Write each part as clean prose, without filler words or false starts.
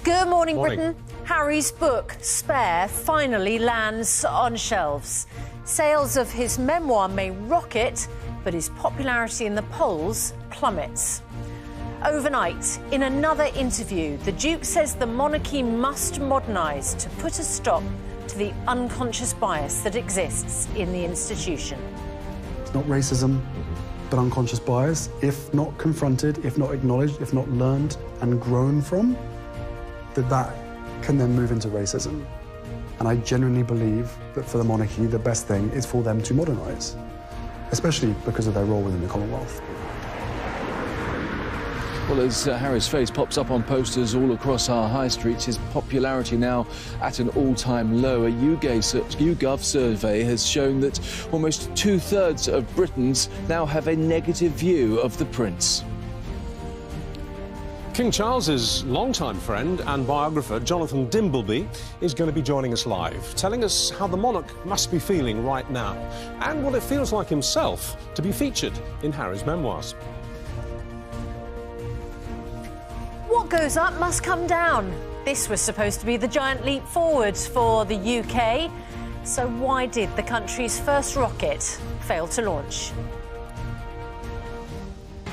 Good morning, Britain. Harry's book, Spare, finally lands on shelves. Sales of his memoir may rocket, but his popularity in the polls plummets. Overnight, in another interview, the Duke says the monarchy must modernise to put a stop to the unconscious bias that exists in the institution. It's not racism, but unconscious bias. If not confronted, if not acknowledged, if not learned and grown from, that can then move into racism. And I genuinely believe that for the monarchy, the best thing is for them to modernise, especially because of their role within the Commonwealth. Well, as Harry's face pops up on posters all across our high streets, his popularity now at an all-time low. A YouGov survey has shown that almost two-thirds of Britons now have a negative view of the Prince. King Charles's longtime friend and biographer, Jonathan Dimbleby, is going to be joining us live, telling us how the monarch must be feeling right now and what it feels like himself to be featured in Harry's memoirs. What goes up must come down. This was supposed to be the giant leap forward for the UK. So why did the country's first rocket fail to launch?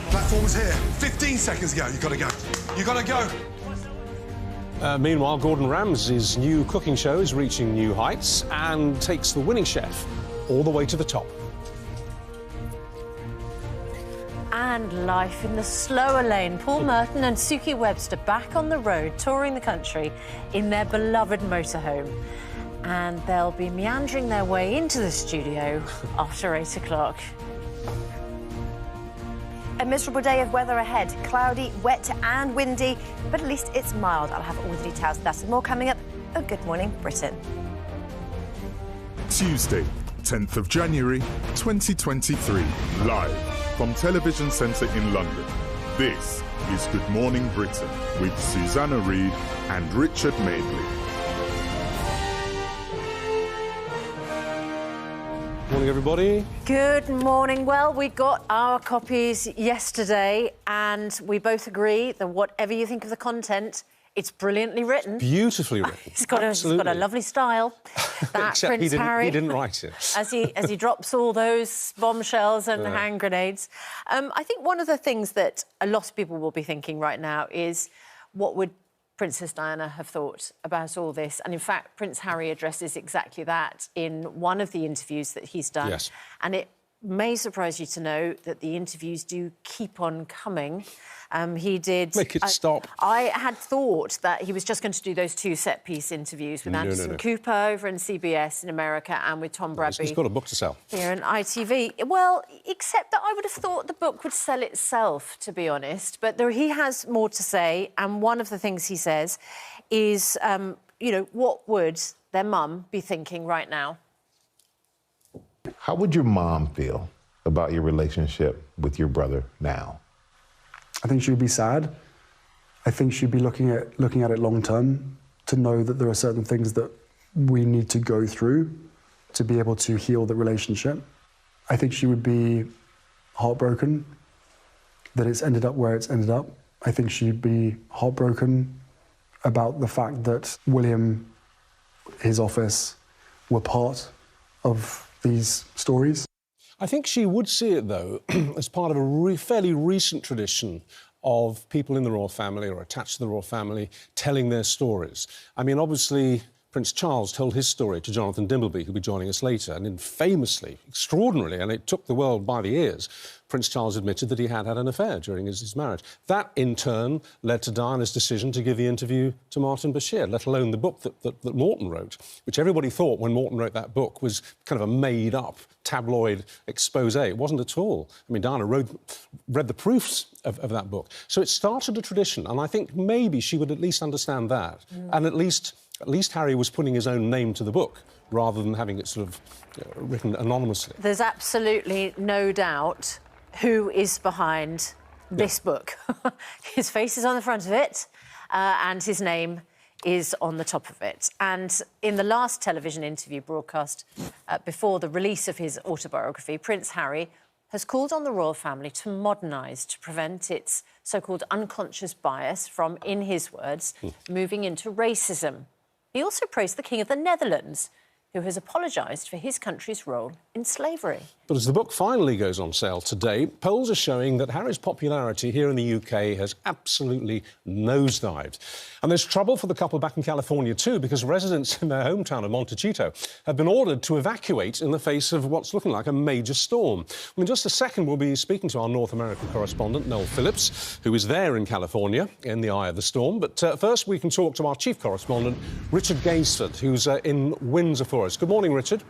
Platform's here. 15 seconds ago. You've got to go. You've got to go. Meanwhile, Gordon Ramsay's new cooking show is reaching new heights and takes the winning chef all the way to the top. And life in the slower lane. Paul Merton and Suki Webster back on the road, touring the country in their beloved motorhome. And they'll be meandering their way into the studio after 8 o'clock. A miserable day of weather ahead. Cloudy, wet and windy, but at least it's mild. I'll have all the details of that and more coming up. Oh, Good Morning Britain. Tuesday, 10th of January, 2023. Live from Television Centre in London. This is Good Morning Britain with Susanna Reid and Richard Madeley. Morning, everybody. Good morning. Well, we got our copies yesterday and we both agree that whatever you think of the content, it's brilliantly written. Beautifully written. He's got a lovely style. That Except Prince Harry, he didn't write it. as he drops all those bombshells and hand grenades. I think one of the things that a lot of people will be thinking right now is what would Princess Diana have thought about all this? And in fact, Prince Harry addresses exactly that in one of the interviews that he's done. Yes. And it may surprise you to know that the interviews do keep on coming. He did... Make it stop. I had thought that he was just going to do those two set-piece interviews with Anderson Cooper over in CBS in America and with Tom Bradby. He's got a book to sell. Here in ITV. Well, except that I would have thought the book would sell itself, to be honest. But he has more to say, and one of the things he says is, what would their mum be thinking right now? How would your mom feel about your relationship with your brother now? I think she'd be sad. I think she'd be looking at it long term to know that there are certain things that we need to go through to be able to heal the relationship. I think she would be heartbroken that it's ended up where it's ended up. I think she'd be heartbroken about the fact that William, his office, were part of these stories. I think she would see it, though, as part of a fairly recent tradition of people in the royal family or attached to the royal family telling their stories. I mean, obviously, Prince Charles told his story to Jonathan Dimbleby, who'll be joining us later, and famously, extraordinarily, and it took the world by the ears, Prince Charles admitted that he had an affair during his marriage. That, in turn, led to Diana's decision to give the interview to Martin Bashir, let alone the book that Morton wrote, which everybody thought when Morton wrote that book was kind of a made-up tabloid expose. It wasn't at all. I mean, Diana read the proofs of that book. So it started a tradition, and I think maybe she would at least understand that. And at least Harry was putting his own name to the book rather than having it sort of written anonymously. There's absolutely no doubt who is behind this book. His face is on the front of it, and his name is on the top of it. And in the last television interview broadcast before the release of his autobiography, Prince Harry has called on the royal family to modernise to prevent its so-called unconscious bias from, in his words, moving into racism. He also praised the King of the Netherlands, who has apologised for his country's role in slavery. But as the book finally goes on sale today, polls are showing that Harry's popularity here in the UK has absolutely nosedived. And there's trouble for the couple back in California too, because residents in their hometown of Montecito have been ordered to evacuate in the face of what's looking like a major storm. Well, in just a second, we'll be speaking to our North American correspondent, Noel Phillips, who is there in California in the eye of the storm. But first, we can talk to our chief correspondent, Richard Gaisford, who's in Windsor for us. Good morning, Richard.